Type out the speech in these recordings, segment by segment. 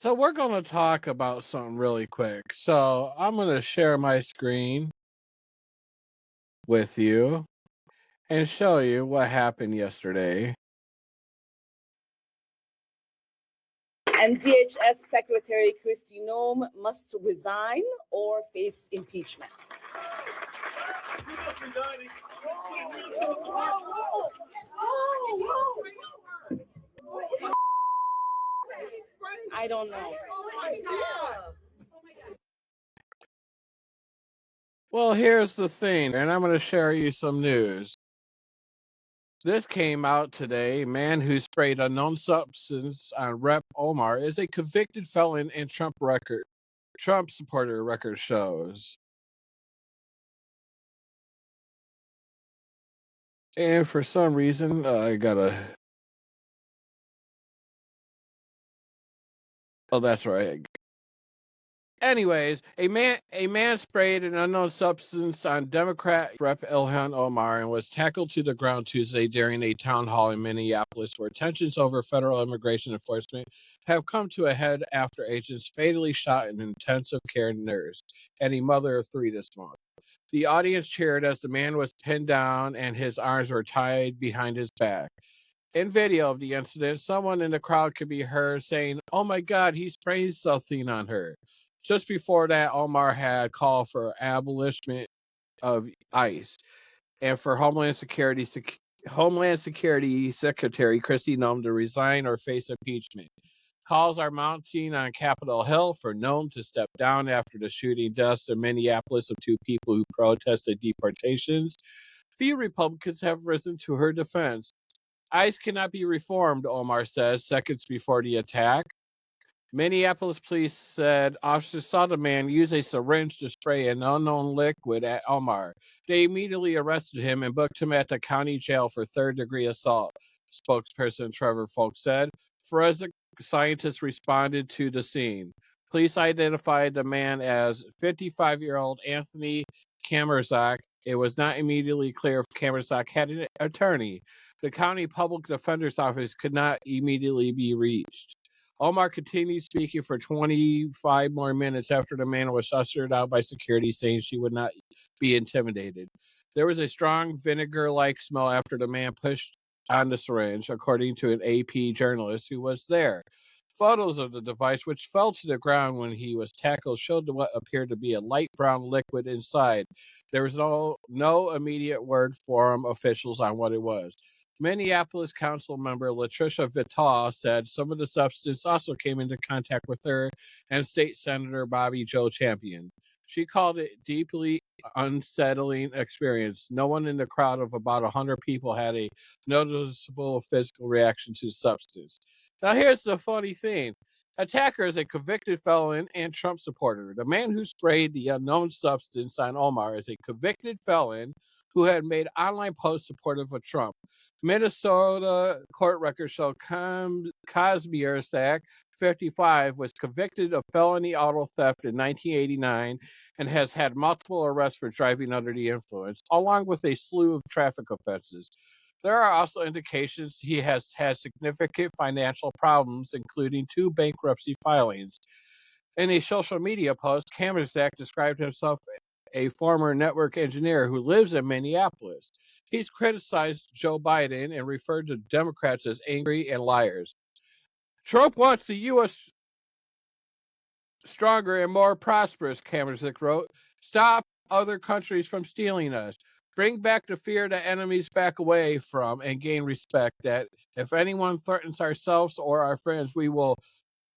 So we're going to talk about something really quick. So I'm going to share my screen with you and show you what happened yesterday. And DHS Secretary Kristi Noem must resign or face impeachment. I don't know. Well, here's the thing, and I'm going to share you some news. This came out today. A man who sprayed unknown substance on Rep. Omar is a convicted felon in Trump supporter record shows. And for some reason, I gotta. Oh, that's right. Anyways, a man sprayed an unknown substance on Democrat Rep. Ilhan Omar and was tackled to the ground Tuesday during a town hall in Minneapolis, where tensions over federal immigration enforcement have come to a head after agents fatally shot an intensive care nurse and a mother of 3 this month. The audience cheered as the man was pinned down and his arms were tied behind his back. In video of the incident, someone in the crowd could be heard saying, "Oh my God, he sprayed something on her." Just before that, Omar had called for abolition of ICE and for Homeland Security Secretary Kristi Noem to resign or face impeachment. Calls are mounting on Capitol Hill for Noem to step down after the shooting deaths in Minneapolis of 2 people who protested deportations. Few Republicans have risen to her defense. ICE cannot be reformed, Omar says, seconds before the attack. Minneapolis police said officers saw the man use a syringe to spray an unknown liquid at Omar. They immediately arrested him and booked him at the county jail for third-degree assault, spokesperson Trevor Folk said. Forensic scientists responded to the scene. Police identified the man as 55-year-old Anthony Kamerzak. It was not immediately clear if Kamerzak had an attorney. The county public defender's office could not immediately be reached. Omar continued speaking for 25 more minutes after the man was ushered out by security, saying she would not be intimidated. There was a strong vinegar-like smell after the man pushed on the syringe, according to an AP journalist who was there. Photos of the device, which fell to the ground when he was tackled, showed what appeared to be a light brown liquid inside. There was no immediate word from officials on what it was. Minneapolis Council member Latricia Vitale said some of the substance also came into contact with her and State Senator Bobby Joe Champion. She called it deeply unsettling experience. No one in the crowd of about 100 people had a noticeable physical reaction to the substance. Now, here's the funny thing. Attacker is a convicted felon and Trump supporter. The man who sprayed the unknown substance on Omar is a convicted felon who had made online posts supportive of Trump. Minnesota court records show Kazmierczak, 55, was convicted of felony auto theft in 1989 and has had multiple arrests for driving under the influence, along with a slew of traffic offenses. There are also indications he has had significant financial problems, including 2 bankruptcy filings. In a social media post, Kamerzak described himself a former network engineer who lives in Minneapolis. He's criticized Joe Biden and referred to Democrats as angry and liars. Trump wants the U.S. stronger and more prosperous, Kamerzak wrote. Stop other countries from stealing us. Bring back the fear that enemies back away from and gain respect that if anyone threatens ourselves or our friends, we will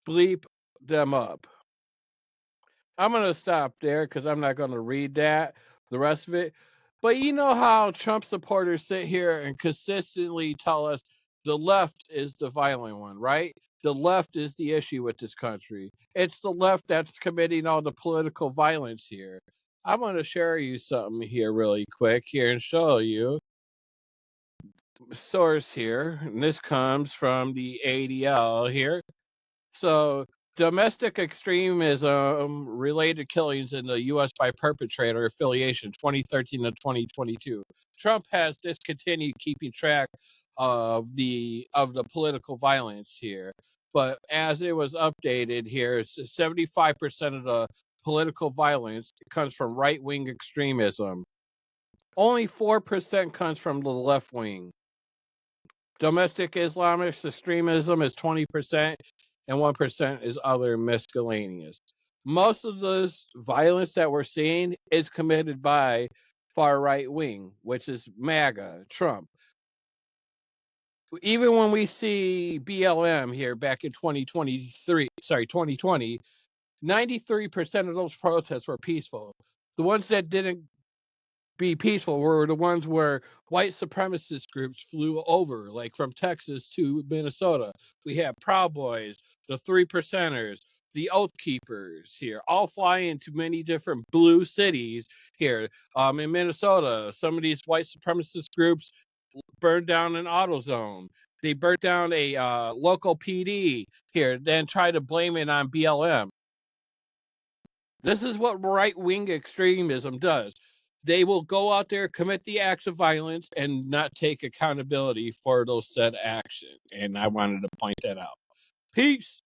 bleep them up. I'm going to stop there because I'm not going to read the rest of it. But you know how Trump supporters sit here and consistently tell us the left is the violent one, right? The left is the issue with this country. It's the left that's committing all the political violence here. I'm going to share you something here really quick here and show you source here. And this comes from the ADL here. So Domestic extremism related killings in the U.S. by perpetrator affiliation 2013 to 2022. Trump has discontinued keeping track of the political violence here, but as it was updated here, 75% of the political violence comes from right wing extremism. Only 4% comes from the left wing. Domestic Islamist extremism is 20%, and 1% is other miscellaneous. Most of this violence that we're seeing is committed by far right wing, which is MAGA, Trump. Even when we see BLM here back in 2020, 93% of those protests were peaceful. The ones that didn't be peaceful were the ones where white supremacist groups flew over, like from Texas to Minnesota. We have Proud Boys, the Three Percenters, the Oath Keepers here, all fly into many different blue cities here. In Minnesota, some of these white supremacist groups burned down an AutoZone. They burnt down a local PD here, then try to blame it on BLM. This is what right wing extremism does. They will go out there, commit the acts of violence, and not take accountability for those said actions. And I wanted to point that out. Peace.